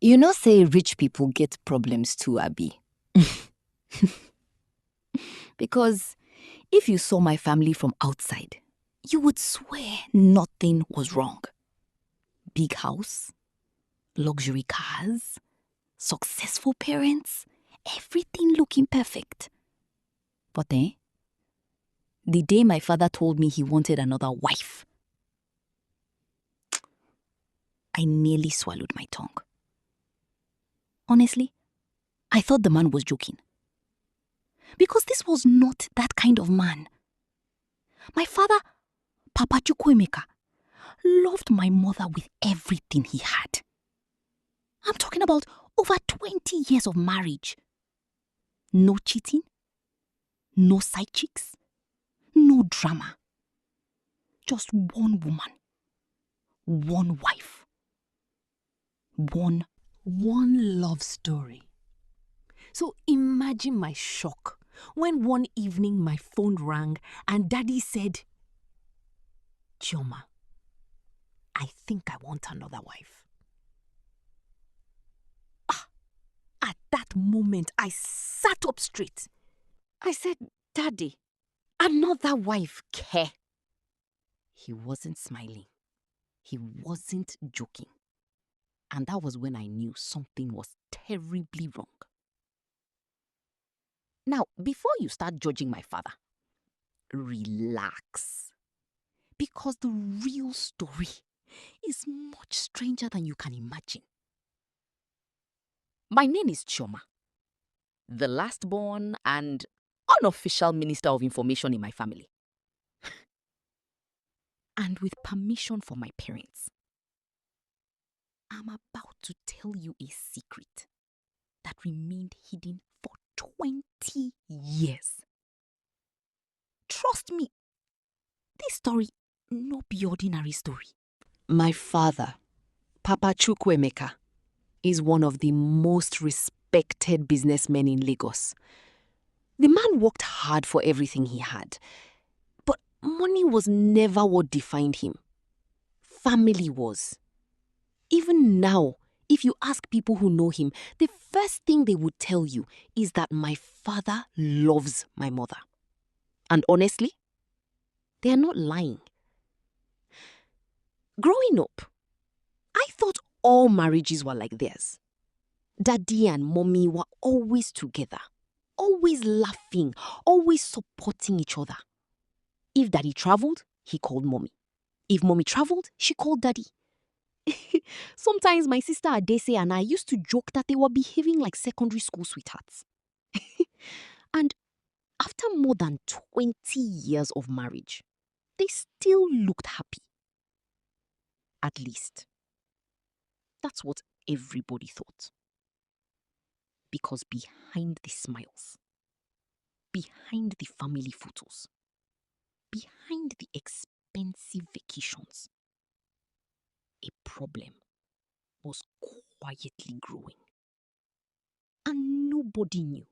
You know say rich people get problems too, Abby. Because if you saw my family from outside, you would swear nothing was wrong. Big house, luxury cars, successful parents, everything looking perfect. But the day my father told me he wanted another wife, I nearly swallowed my tongue. Honestly, I thought the man was joking. Because this was not that kind of man. My father, Papa Chukwuemeka, loved my mother with everything he had. I'm talking about over 20 years of marriage. No cheating, no side chicks, no drama. Just one woman, one wife, one love story. So imagine my shock when one evening my phone rang and Daddy said, "Chioma, I think I want another wife." At that moment, I sat up straight. I said, Daddy, another wife, care. He wasn't smiling. He wasn't joking. And that was when I knew something was terribly wrong. Now, before you start judging my father, relax. Because the real story is much stranger than you can imagine. My name is Chioma, the last born and unofficial Minister of Information in my family. And with permission from my parents, I'm about to tell you a secret that remained hidden for 20 years. Trust me, this story no be ordinary story. My father, Papa Chukwuemeka, is one of the most respected businessmen in Lagos. The man worked hard for everything he had, but money was never what defined him. Family was. Even now, if you ask people who know him, the first thing they would tell you is that my father loves my mother. And honestly, they are not lying. Growing up, I thought all marriages were like theirs. Daddy and mommy were always together, always laughing, always supporting each other. If daddy traveled, he called mommy. If mommy traveled, she called daddy. Sometimes my sister Adese and I used to joke that they were behaving like secondary school sweethearts. And after more than 20 years of marriage, they still looked happy. At least, that's what everybody thought. Because behind the smiles, behind the family photos, behind the expensive vacations, a problem was quietly growing. And nobody knew.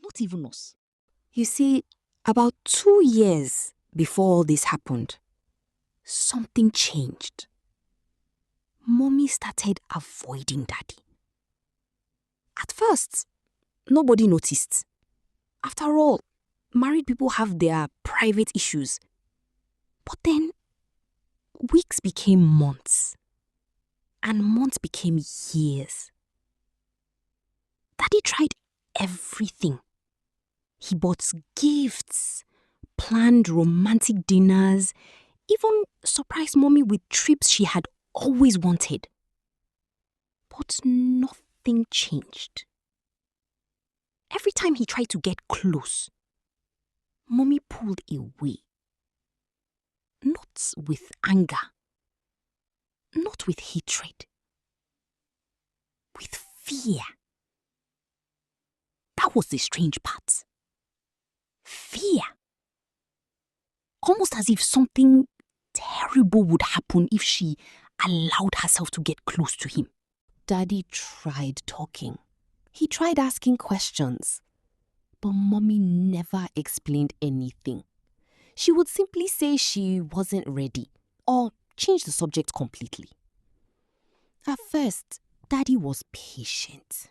Not even us. You see, about 2 years before all this happened, something changed. Mommy started avoiding daddy. At first, nobody noticed. After all, married people have their private issues. But then, weeks became months. And months became years. Daddy tried everything. He bought gifts, planned romantic dinners, even surprised mommy with trips she had always wanted. But nothing changed. Every time he tried to get close, mommy pulled away. Not with anger, not with hatred, with fear. That was the strange part. Fear. Almost as if something terrible would happen if she allowed herself to get close to him. Daddy tried talking. He tried asking questions. But mommy never explained anything. She would simply say she wasn't ready or change the subject completely. At first, Daddy was patient,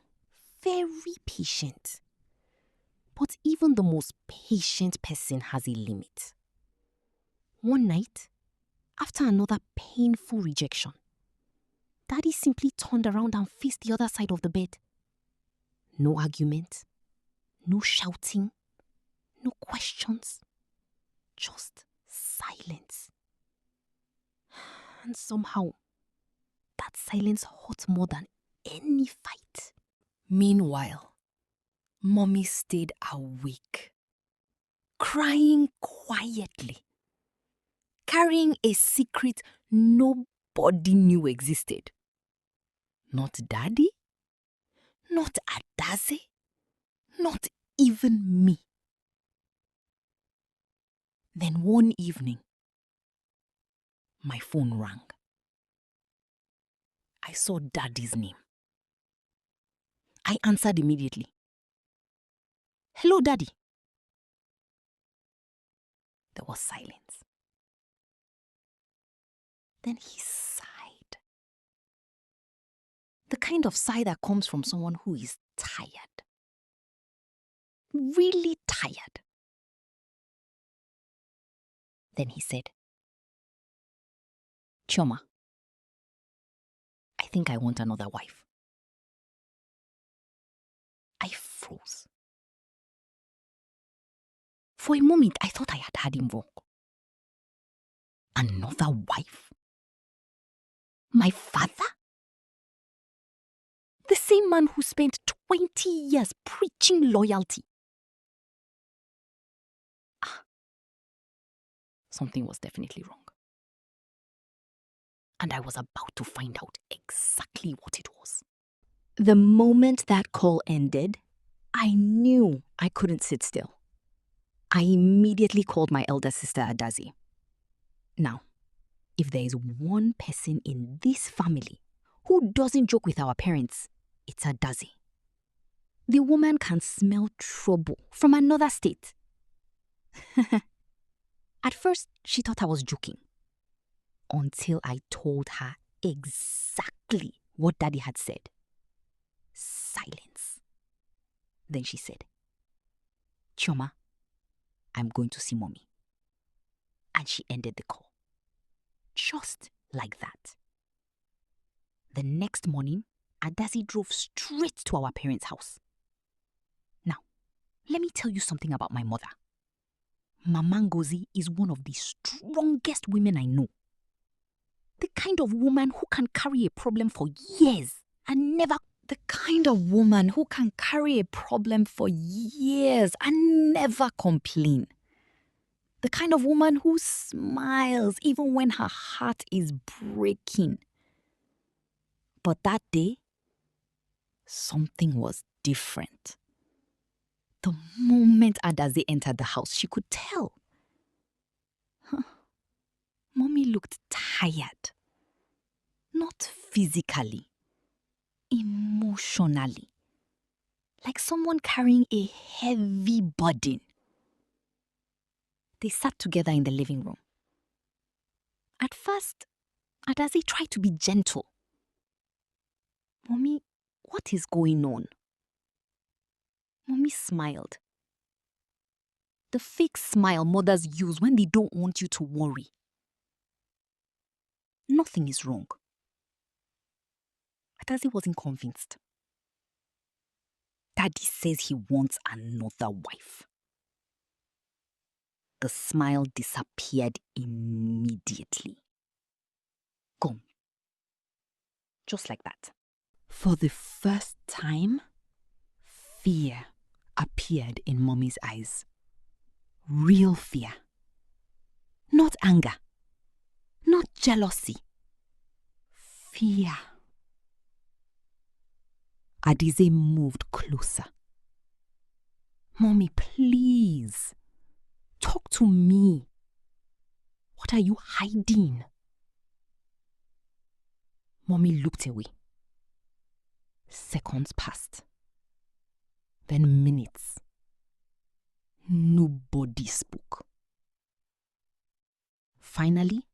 very patient. But even the most patient person has a limit. One night, after another painful rejection, Daddy simply turned around and faced the other side of the bed. No argument, no shouting, no questions, just silence. And somehow, that silence hurt more than any fight. Meanwhile, Mommy stayed awake, crying quietly, carrying a secret nobody knew existed. Not Daddy, not Adaze, not even me. Then one evening, my phone rang. I saw Daddy's name. I answered immediately. "Hello, Daddy." There was silence. Then he sighed. The kind of sigh that comes from someone who is tired. Really tired. Then he said, "Chioma, I think I want another wife." I froze. For a moment, I thought I had had him wrong. Another wife? My father? The same man who spent 20 years preaching loyalty. Something was definitely wrong. And I was about to find out exactly what it was. The moment that call ended, I knew I couldn't sit still. I immediately called my elder sister Adazi. Now, if there is one person in this family who doesn't joke with our parents, it's Adazi. The woman can smell trouble from another state. At first, she thought I was joking. Until I told her exactly what Daddy had said. Silence. Then she said, "Chioma, I'm going to see Mommy." And she ended the call. Just like that. The next morning, Adazi drove straight to our parents' house. Now, let me tell you something about my mother. Mama Ngozi is one of the strongest women I know. The kind of woman who can carry a problem for years and never... The kind of woman who can carry a problem for years and never complain. The kind of woman who smiles even when her heart is breaking. But that day, something was different. The moment Adaze entered the house, she could tell. Mommy looked tired. Not physically, emotionally. Like someone carrying a heavy burden. They sat together in the living room. At first, Adaze tried to be gentle. "Mommy, what is going on?" Mommy smiled. The fake smile mothers use when they don't want you to worry. Nothing is wrong. Adaze wasn't convinced. Daddy says he wants another wife. The smile disappeared immediately. Gone. Just like that. For the first time, fear appeared in Mommy's eyes. Real fear. Not anger. Not jealousy. Fear. Adize moved closer. "Mommy, please. Talk to me. What are you hiding?" Mommy looked away. Seconds passed. Then minutes. Nobody spoke. Finally,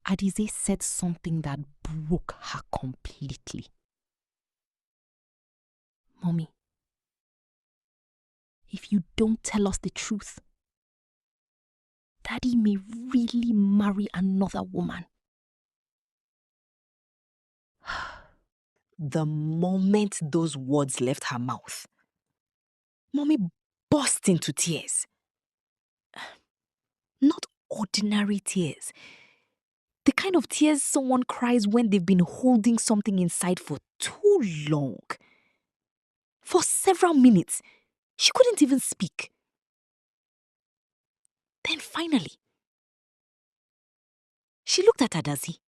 Adize said something that broke her completely. Mommy, if you don't tell us the truth, Daddy may really marry another woman. The moment those words left her mouth, Mommy burst into tears. Not ordinary tears. The kind of tears someone cries when they've been holding something inside for too long. For several minutes, she couldn't even speak. Then finally, she looked at Adazi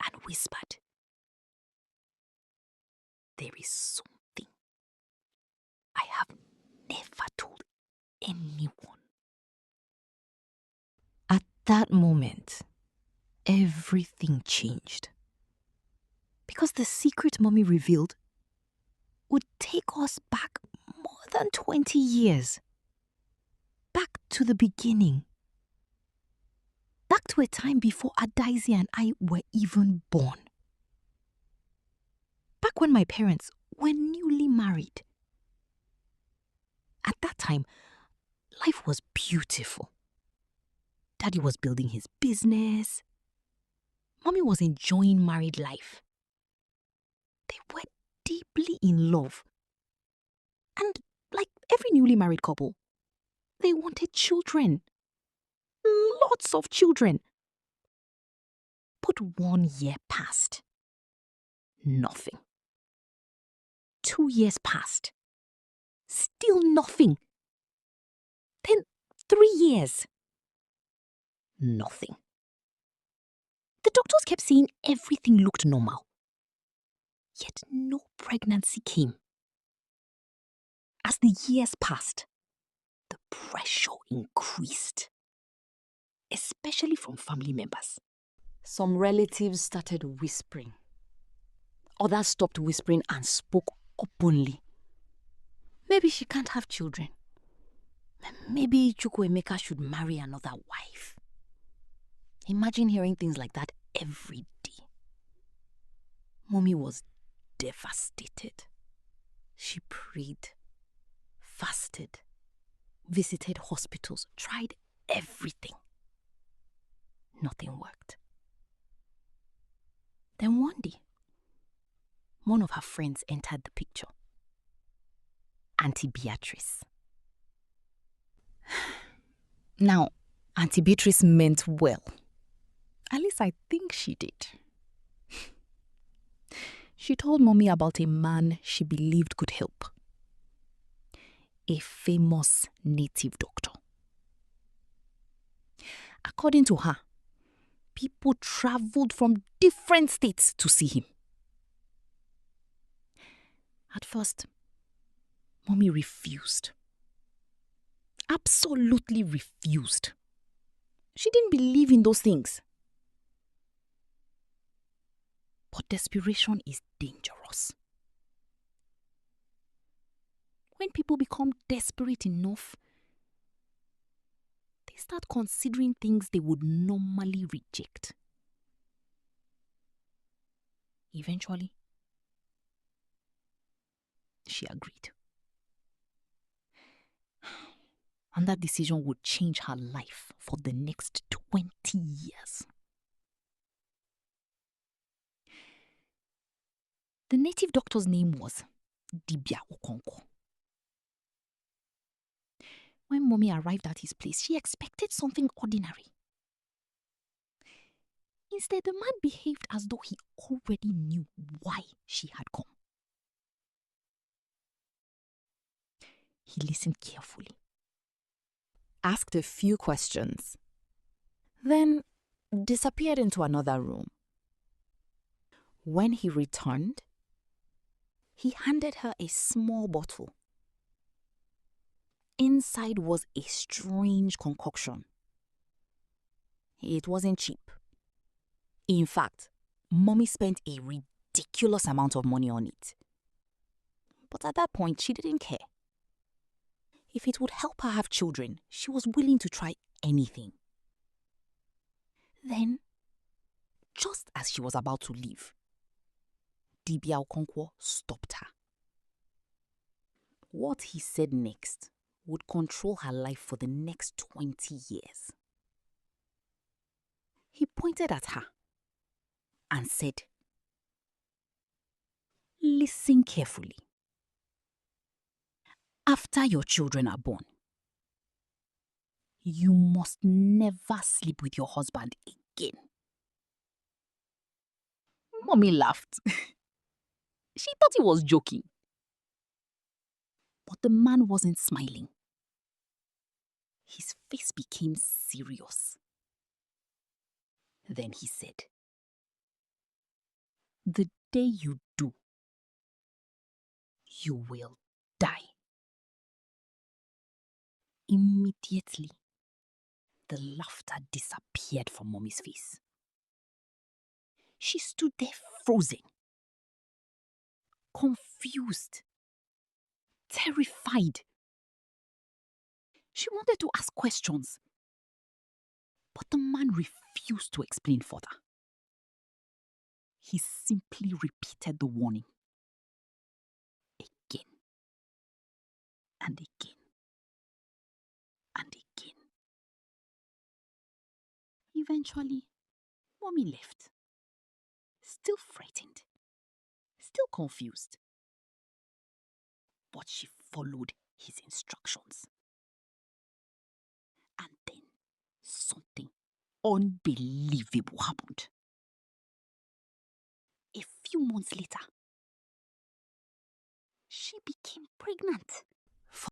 and whispered, "There is something I have never told anyone." At that moment, everything changed. Because the secret Mommy revealed would take us back more than 20 years. Back to the beginning. Back to a time before Adaisi and I were even born. Back when my parents were newly married. At that time, life was beautiful. Daddy was building his business. Mommy was enjoying married life. They were deeply in love. And like every newly married couple, they wanted children. Lots of children. But 1 year passed. Nothing. 2 years passed. Still nothing. Then 3 years. Nothing. The doctors kept saying everything looked normal. Yet no pregnancy came. As the years passed, the pressure increased. Especially from family members. Some relatives started whispering. Others stopped whispering and spoke openly. Maybe she can't have children. Maybe Chukwuemeka should marry another wife. Imagine hearing things like that every day. Mommy was devastated. She prayed, fasted, visited hospitals, tried everything. Nothing worked. Then one day, one of her friends entered the picture. Auntie Beatrice. Now, Auntie Beatrice meant well. At least I think she did. She told Mommy about a man she believed could help. A famous native doctor. According to her, people traveled from different states to see him. At first, Mommy refused. Absolutely refused. She didn't believe in those things. But desperation is dangerous. When people become desperate enough, they start considering things they would normally reject. Eventually, she agreed. And that decision would change her life for the next 20 years. The native doctor's name was Dibia Okonkwo. When Mommy arrived at his place, she expected something ordinary. Instead, the man behaved as though he already knew why she had come. He listened carefully, asked a few questions, then disappeared into another room. When he returned, he handed her a small bottle. Inside was a strange concoction. It wasn't cheap. In fact, Mommy spent a ridiculous amount of money on it. But at that point, she didn't care. If it would help her have children, she was willing to try anything. Then, just as she was about to leave, Dibia Okonkwo stopped her. What he said next would control her life for the next 20 years. He pointed at her and said, "Listen carefully. After your children are born, you must never sleep with your husband again." Mommy laughed. She thought he was joking. But the man wasn't smiling. His face became serious. Then he said, "The day you do, you will die." Immediately, the laughter disappeared from Mommy's face. She stood there frozen, confused, terrified. She wanted to ask questions, but the man refused to explain further. He simply repeated the warning again and again and again. Eventually, Mommy left. Still frightened, still confused. But she followed his instructions. And then something unbelievable happened. A few months later, she became pregnant.